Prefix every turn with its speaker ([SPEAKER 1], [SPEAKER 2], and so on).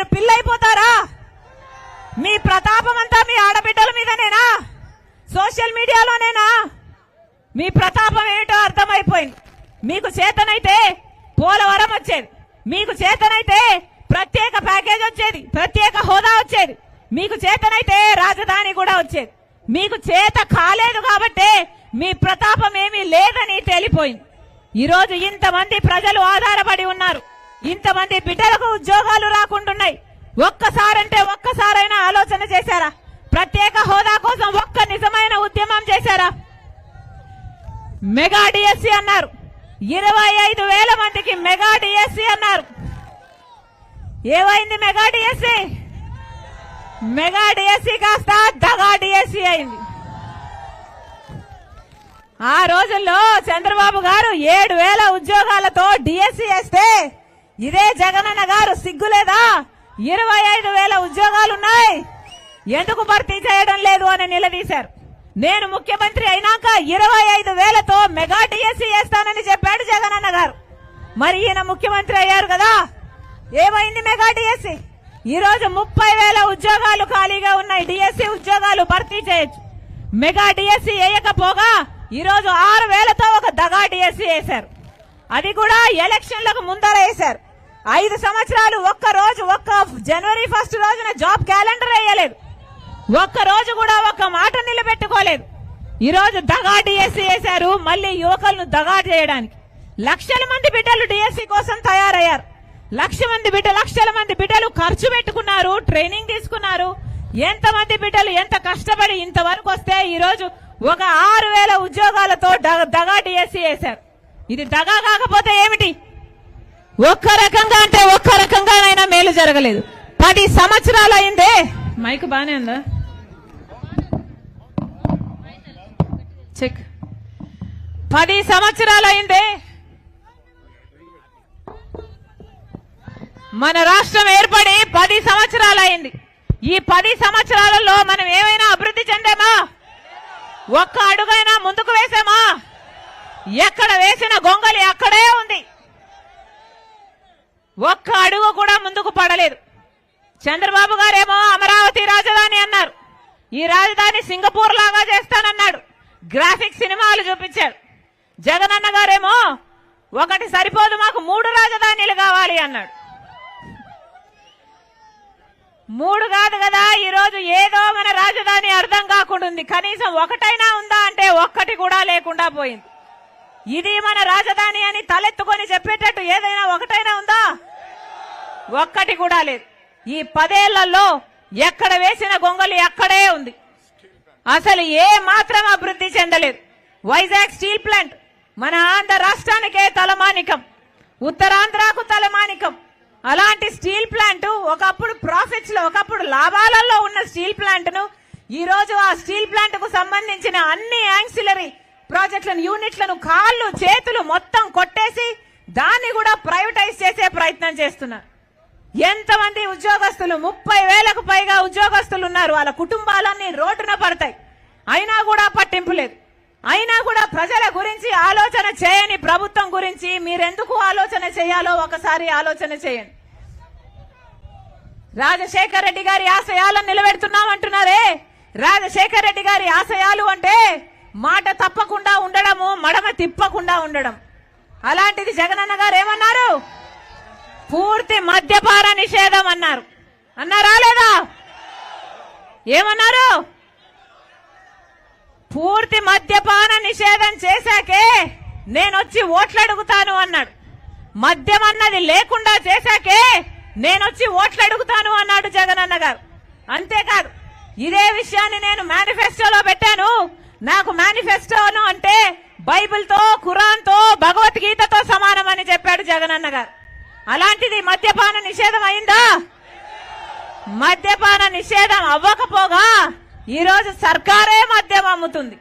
[SPEAKER 1] మీరు పిల్లైపోతారా? మీ ప్రతాపం అంతా మీ ఆడబిడ్డల మీదనేనా? సోషల్ మీడియాలోనేనా? మీ ప్రతాపం ఏమిటో అర్థమైపోయింది. మీకు చేతనైతే పోలవరం వచ్చేది, మీకు చేతనైతే ప్రత్యేక ప్యాకేజ్ వచ్చేది, ప్రత్యేక హోదా వచ్చేది, మీకు చేతనైతే రాజధాని కూడా వచ్చేది. మీకు చేత కాలేదు కాబట్టే మీ ప్రతాపం ఏమీ లేదని తేలిపోయింది. ఈరోజు ఇంతమంది ప్రజలు ఆధారపడి ఉన్నారు, ఇంతమంది బిడ్డలకు ఉద్యోగాలు రాకుంటున్నాయి. ఒక్కసారంటే ఒక్కసారైనా ఆలోచన చేశారా? ప్రత్యేక హోదా కోసం ఒక్క నిజమైన ఉద్యమం చేశారా? మెగా డిఎస్సి అన్నారు, 25,000 మందికి మెగా డిఎస్సి అన్నారు. ఏమైంది మెగా డిఎస్సి? మెగా డిఎస్సి కాస్త దగా డిఎస్సి అయింది. ఆ రోజుల్లో చంద్రబాబు గారు 7,000 ఉద్యోగాలతో డిఎస్సి వేస్తే ఇదే జగనన్న గారు సిగ్గులేదా? 25,000 ఉద్యోగాలున్నాయి, ఎందుకు భర్తీ చేయడం లేదు అని నిలదీశారు. నేను ముఖ్యమంత్రి అయినాక 25,000తో మెగా డిఎస్సి వేస్తానని చెప్పాడు జగనన్న గారు. మరి ఈయన ముఖ్యమంత్రి అయ్యారు కదా, ఏమైంది మెగా డిఎస్సి? ఈ రోజు 30,000 ఉద్యోగాలు ఖాళీగా ఉన్నాయి, డిఎస్సి ఉద్యోగాలు భర్తీ చేయొచ్చు. మెగా డిఎస్సి వేయకపోగా ఈ రోజు 6,000తో ఒక దగా డిఎస్సి వేశారు. అది కూడా ఎలక్షన్లకు ముందర వేశారు. 5 సంవత్సరాలు ఒక్క జనవరి 1 రోజున జాబ్ క్యాలెండర్ వేయలేదు, ఒక్క రోజు కూడా ఒక్క మాట నిలబెట్టుకోలేదు. ఈ రోజు దగా డిఎస్సి వేశారు, మళ్ళీ యువకులను దగా చేయడానికి. లక్షల మంది బిడ్డలు డిఎస్సి కోసం తయారయ్యారు. లక్షల మంది బిడ్డలు ఖర్చు పెట్టుకున్నారు, ట్రైనింగ్ తీసుకున్నారు. ఎంతమంది బిడ్డలు ఎంత కష్టపడి ఇంతవరకు వస్తే ఈ రోజు ఒక 6,000 ఉద్యోగాలతో దగా డిఎస్సి వేశారు. ఇది దగా కాకపోతే ఏమిటి? ఒక్క రకంగా అంటే ఒక్క రకంగానైనా మేలు జరగలేదు. 10 సంవత్సరాలు అయిందే. మైక్ బానే ఉందా? చెక్. 10 సంవత్సరాలు అయిందే మన రాష్ట్రం ఏర్పడి 10 సంవత్సరాలు అయింది. ఈ 10 సంవత్సరాలలో మనం ఏమైనా అభివృద్ధి చెందామా? ఒక్క అడుగైనా ముందుకు వేసామా? ఎక్కడ వేసిన గొంగలి అక్కడే ఉంది, ఒక్క అడుగు కూడా ముందుకు పడలేదు. చంద్రబాబు గారేమో అమరావతి రాజధాని అన్నారు, ఈ రాజధాని సింగపూర్ లాగా చేస్తానన్నాడు, గ్రాఫిక్ సినిమాలు చూపించాడు. జగనన్న గారేమో ఒకటి సరిపోదు, మాకు 3 రాజధానులు కావాలి అన్నాడు. 3 కాదు కదా, ఈ రోజు ఏదో మన రాజధాని అర్థం కాకుండా ఉంది. కనీసం ఒకటైనా ఉందా అంటే ఒక్కటి కూడా లేకుండా పోయింది. ఇది మన రాజధాని అని తలెత్తుకొని చెప్పేటట్టు ఏదైనా ఒకటైనా ఉందా? ఒక్కటి కూడా లేదు. ఈ 10 ఏళ్లలో ఎక్కడ వేసిన గొంగలి అక్కడే ఉంది, అసలు ఏ మాత్రం అభివృద్ధి చెందలేదు. వైజాగ్ స్టీల్ ప్లాంట్ మన ఆంధ్ర రాష్ట్రానికే తలమానికం, ఉత్తరాంధ్రకు తలమానికం. అలాంటి స్టీల్ ప్లాంట్ ఒకప్పుడు ప్రాఫిట్స్ లో, ఒకప్పుడు లాభాలలో ఉన్న స్టీల్ ప్లాంట్ ను ఈ రోజు ఆ స్టీల్ ప్లాంట్ కు సంబంధించిన అన్ని యాన్సిలరీ ప్రాజెక్టులను, యూనిట్లను కాళ్ళు చేతులు మొత్తం కొట్టేసి దాన్ని కూడా ప్రైవేటైజ్ చేసే ప్రయత్నం చేస్తున్నారు. ఎంతమంది ఉద్యోగస్తులు, 30,000కు పైగా ఉద్యోగస్తులు ఉన్నారు. వాళ్ళ కుటుంబాలన్నీ రోడ్డున పడతాయి, అయినా కూడా పట్టింపు లేదు. అయినా కూడా ప్రజల గురించి ఆలోచన చేయని ప్రభుత్వం గురించి మీరెందుకు ఆలోచన చేయాలో ఒకసారి ఆలోచన చేయండి. రాజశేఖర రెడ్డి గారి ఆశయాలను నిలబెడుతున్నామంటున్నారే, రాజశేఖర రెడ్డి గారి ఆశయాలు అంటే మాట తప్పకుండా ఉండడము, మడమ తిప్పకుండా ఉండడం. అలాంటిది జగనన్న గారు ఏమన్నారు? పూర్తి మద్యపాన నిషేధం అన్నారు. అన్నారా లేదా? ఏమన్నారు? పూర్తి మద్యపాన నిషేధం చేశాకే నేనొచ్చి ఓట్లు అడుగుతాను అన్నాడు. మద్యం అన్నది లేకుండా చేశాకే నేనొచ్చి ఓట్లు అడుగుతాను అన్నాడు జగనన్న గారు. అంతేకాదు, ఇదే విషయాన్ని నేను మేనిఫెస్టోలో పెట్టాను. నాకు మేనిఫెస్టోను అంటే బైబిల్తో, ఖురాన్తో, భగవద్గీతతో సమానమని చెప్పాడు జగనన్న గారు. అలాంటిది మద్యపాన నిషేధం అయిందా? మద్యపాన నిషేధం అవ్వకపోగా ఈ రోజు సర్కారే మద్యం అమ్ముతుంది.